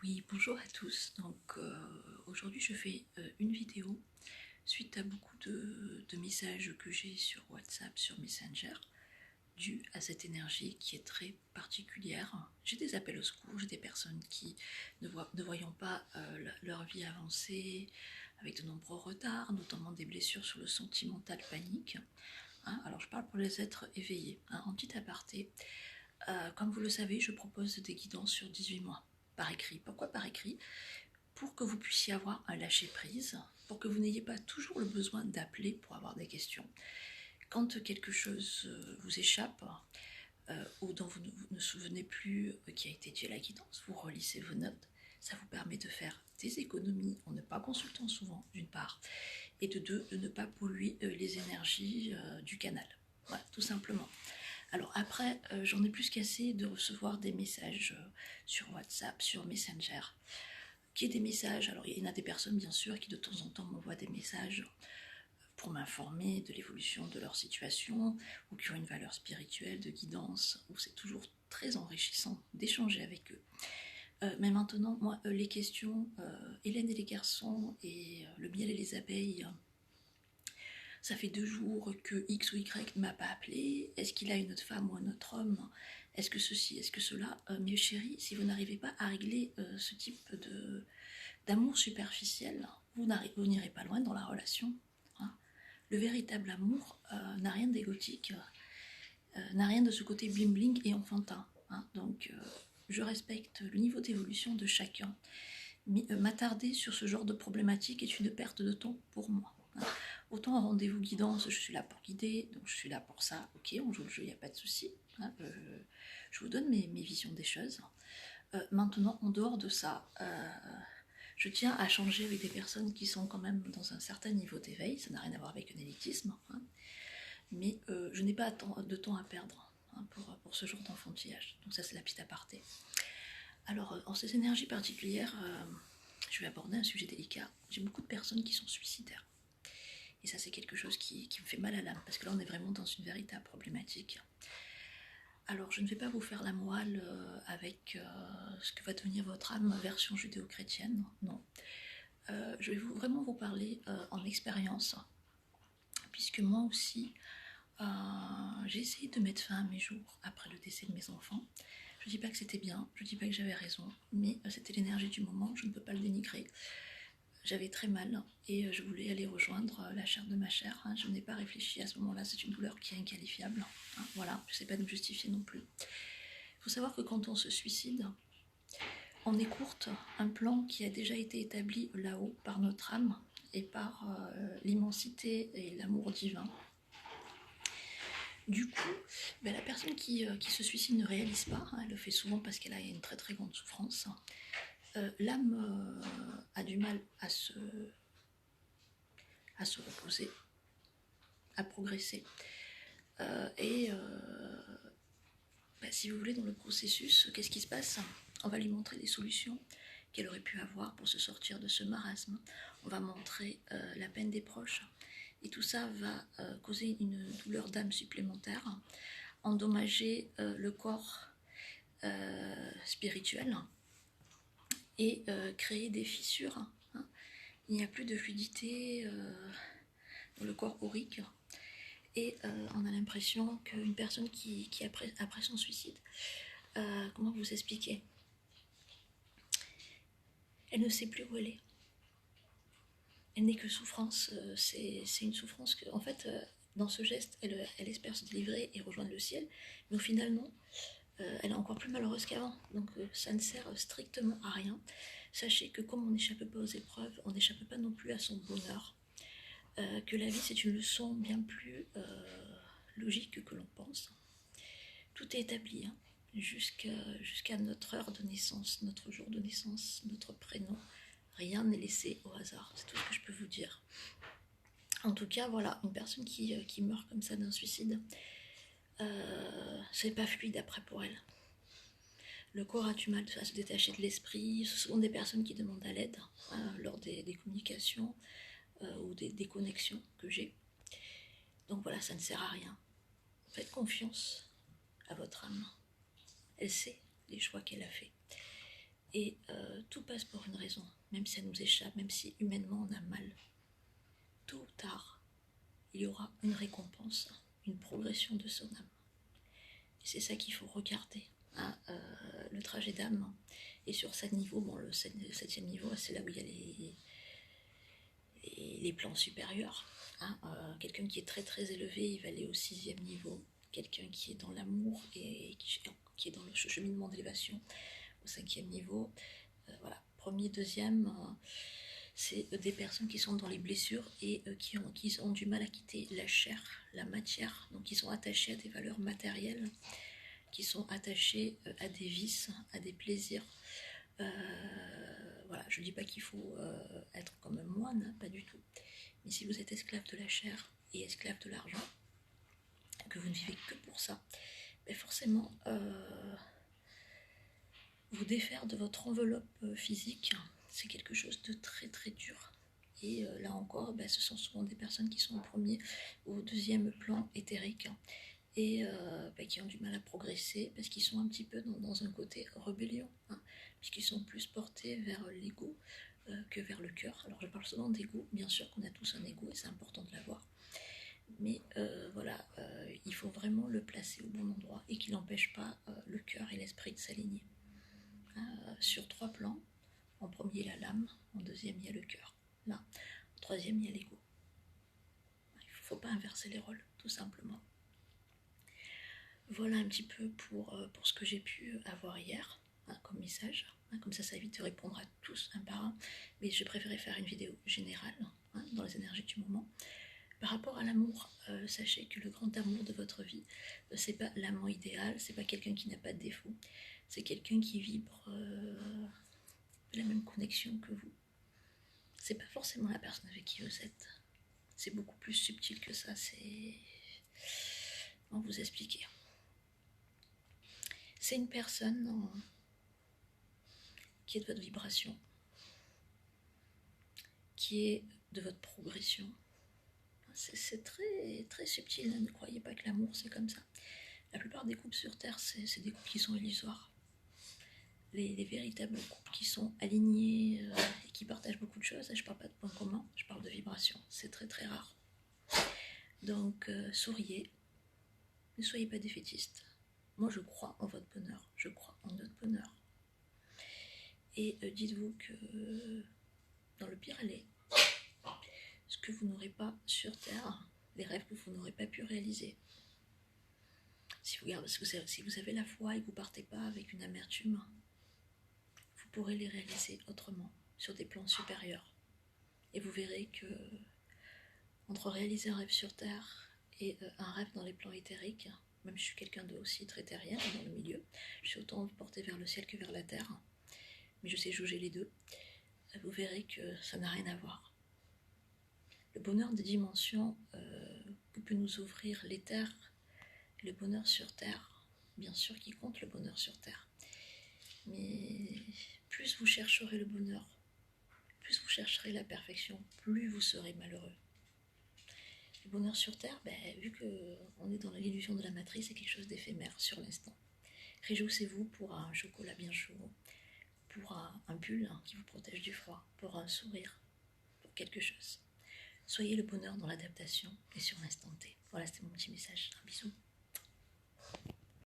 Oui, bonjour à tous. Donc aujourd'hui je fais une vidéo suite à beaucoup de messages que j'ai sur WhatsApp, sur Messenger, dû à cette énergie qui est très particulière. J'ai des appels au secours, j'ai des personnes qui ne voyant pas leur vie avancer, avec de nombreux retards, notamment des blessures sur le sentimental panique. Alors je parle pour les êtres éveillés. En petit aparté, comme vous le savez, je propose des guidances sur 18 mois, par écrit. Pourquoi par écrit? Pour que vous puissiez avoir un lâcher-prise, pour que vous n'ayez pas toujours le besoin d'appeler pour avoir des questions. Quand quelque chose vous échappe, ou dont vous ne vous souvenez plus qui a été dit à la guidance, vous relisez vos notes. Ça vous permet de faire des économies en ne pas consultant souvent, d'une part, et de deux, de ne pas polluer les énergies du canal. Voilà, tout simplement. Alors après, j'en ai plus qu'assez de recevoir des messages sur WhatsApp, sur Messenger, qui est des messages. Alors il y en a des personnes bien sûr qui de temps en temps m'envoient des messages pour m'informer de l'évolution de leur situation, ou qui ont une valeur spirituelle, de guidance, où c'est toujours très enrichissant d'échanger avec eux. Mais maintenant, moi, les questions, Hélène et les garçons, et le miel et les abeilles, ça fait 2 jours que X ou Y ne m'a pas appelé. Est-ce qu'il a une autre femme ou un autre homme? Est-ce que ceci, est-ce que cela? Mes chéris, si vous n'arrivez pas à régler ce type d'amour superficiel, vous n'irez pas loin dans la relation. Le véritable amour n'a rien d'égotique, n'a rien de ce côté bling bling et enfantin. Donc je respecte le niveau d'évolution de chacun. Mais m'attarder sur ce genre de problématique est une perte de temps pour moi. Autant en rendez-vous guidance, je suis là pour guider, donc je suis là pour ça, ok, on joue le jeu, il n'y a pas de souci. Je vous donne mes visions des choses. Maintenant, en dehors de ça, je tiens à changer avec des personnes qui sont quand même dans un certain niveau d'éveil, ça n'a rien à voir avec un élitisme, mais je n'ai pas de temps à perdre pour ce genre d'enfantillage. Donc ça, c'est la petite aparté. Alors, en ces énergies particulières, je vais aborder un sujet délicat. J'ai beaucoup de personnes qui sont suicidaires. Et ça, c'est quelque chose qui me fait mal à l'âme, parce que là, on est vraiment dans une véritable problématique. Alors, je ne vais pas vous faire la morale avec ce que va devenir votre âme version judéo-chrétienne, non. Je vais vraiment vous parler en expérience, puisque moi aussi, j'ai essayé de mettre fin à mes jours après le décès de mes enfants. Je ne dis pas que c'était bien, je ne dis pas que j'avais raison, mais c'était l'énergie du moment, je ne peux pas le dénigrer. J'avais très mal et je voulais aller rejoindre la chair de ma chair. Je n'ai pas réfléchi à ce moment-là, c'est une douleur qui est inqualifiable. Voilà, je ne sais pas me justifier non plus. Il faut savoir que quand on se suicide, on écourte un plan qui a déjà été établi là-haut par notre âme et par l'immensité et l'amour divin. Du coup, la personne qui se suicide ne réalise pas, elle le fait souvent parce qu'elle a une très très grande souffrance. L'âme a du mal à se reposer, à progresser. Si vous voulez, dans le processus, qu'est-ce qui se passe? On va lui montrer des solutions qu'elle aurait pu avoir pour se sortir de ce marasme. On va montrer la peine des proches. Et tout ça va causer une douleur d'âme supplémentaire, endommager le corps spirituel et créer des fissures. Il n'y a plus de fluidité dans le corps aurique. Et on a l'impression qu'une personne qui après son suicide, comment vous expliquer? Elle ne sait plus où elle est. Elle n'est que souffrance. C'est une souffrance que, en fait, dans ce geste, elle espère se délivrer et rejoindre le ciel. Mais au final, non. Elle est encore plus malheureuse qu'avant. Donc ça ne sert strictement à rien. Sachez que comme on n'échappe pas aux épreuves, on n'échappe pas non plus à son bonheur. Que la vie, c'est une leçon bien plus logique que l'on pense. Tout est établi, jusqu'à notre heure de naissance, notre jour de naissance, notre prénom. Rien n'est laissé au hasard, c'est tout ce que je peux vous dire. En tout cas, voilà, une personne qui meurt comme ça d'un suicide, c'est pas fluide après pour elle. Le corps a du mal à se détacher de l'esprit. Ce sont des personnes qui demandent à l'aide lors des communications ou des déconnexions que j'ai. Donc voilà, ça ne sert à rien. Faites confiance à votre âme. Elle sait les choix qu'elle a faits. Et tout passe pour une raison, même si ça nous échappe, même si humainement on a mal. Tôt ou tard, il y aura une récompense, une progression de son âme. Et c'est ça qu'il faut regarder. Hein, le trajet d'âme est sur 7 niveaux. Bon, le 7e niveau, c'est là où il y a les plans supérieurs. Hein, quelqu'un qui est très très élevé, il va aller au 6e niveau. Quelqu'un qui est dans l'amour et qui est dans le cheminement d'élévation au 5e niveau. Voilà, premier, deuxième, c'est des personnes qui sont dans les blessures et qui ont du mal à quitter la chair, la matière, donc ils sont attachés à des valeurs matérielles, qui sont attachés à des vices, à des plaisirs. Voilà, je ne dis pas qu'il faut être comme un moine, hein, pas du tout. Mais si vous êtes esclave de la chair et esclave de l'argent, que vous ne vivez que pour ça, ben forcément, vous défaire de votre enveloppe physique, c'est quelque chose de très très dur. Et là encore, ben, ce sont souvent des personnes qui sont au premier ou au deuxième plan éthérique et ben, qui ont du mal à progresser parce qu'ils sont un petit peu dans un côté rébellion, hein, puisqu'ils sont plus portés vers l'ego que vers le cœur. Alors je parle souvent d'ego, bien sûr qu'on a tous un ego et c'est important de l'avoir, mais voilà, il faut vraiment le placer au bon endroit et qu'il n'empêche pas le cœur et l'esprit de s'aligner. Sur 3 plans, en premier il y a l'âme, en deuxième il y a le cœur, là, en troisième il y a l'ego. Il ne faut pas inverser les rôles, tout simplement. Voilà un petit peu pour ce que j'ai pu avoir hier, hein, comme message, hein, comme ça évite de répondre à tous un par un, mais je préférais faire une vidéo générale, hein, dans les énergies du moment. Par rapport à l'amour, sachez que le grand amour de votre vie, c'est pas l'amant idéal, c'est pas quelqu'un qui n'a pas de défaut, c'est quelqu'un qui vibre la même connexion que vous. C'est pas forcément la personne avec qui vous êtes. C'est beaucoup plus subtil que ça, c'est... Comment vous expliquer ? C'est une personne qui est de votre vibration, qui est de votre progression. C'est très, très subtil, hein. Ne croyez pas que l'amour c'est comme ça. La plupart des couples sur Terre, c'est des couples qui sont illusoires. Les véritables couples qui sont alignés et qui partagent beaucoup de choses, je ne parle pas de points communs, je parle de vibration, c'est très très rare. Donc souriez, ne soyez pas défaitistes. Moi je crois en votre bonheur, je crois en notre bonheur. Et dites-vous que dans le pire aller, ce que vous n'aurez pas sur Terre, les rêves que vous n'aurez pas pu réaliser, si vous avez la foi et que vous ne partez pas avec une amertume, vous pourrez les réaliser autrement, sur des plans supérieurs. Et vous verrez que entre réaliser un rêve sur Terre et un rêve dans les plans éthériques, même je suis quelqu'un de aussi très terrien dans le milieu, je suis autant portée vers le ciel que vers la terre, mais je sais jauger les deux, vous verrez que ça n'a rien à voir. Le bonheur des dimensions peut nous ouvrir l'éther, le bonheur sur Terre, bien sûr qui compte le bonheur sur Terre. Mais plus vous chercherez le bonheur, plus vous chercherez la perfection, plus vous serez malheureux. Le bonheur sur Terre, vu qu'on est dans l'illusion de la matrice, c'est quelque chose d'éphémère sur l'instant. Réjouissez-vous pour un chocolat bien chaud, pour un pull qui vous protège du froid, pour un sourire, pour quelque chose. Soyez le bonheur dans l'adaptation et sur l'instant T. Voilà, c'était mon petit message. Un bisou.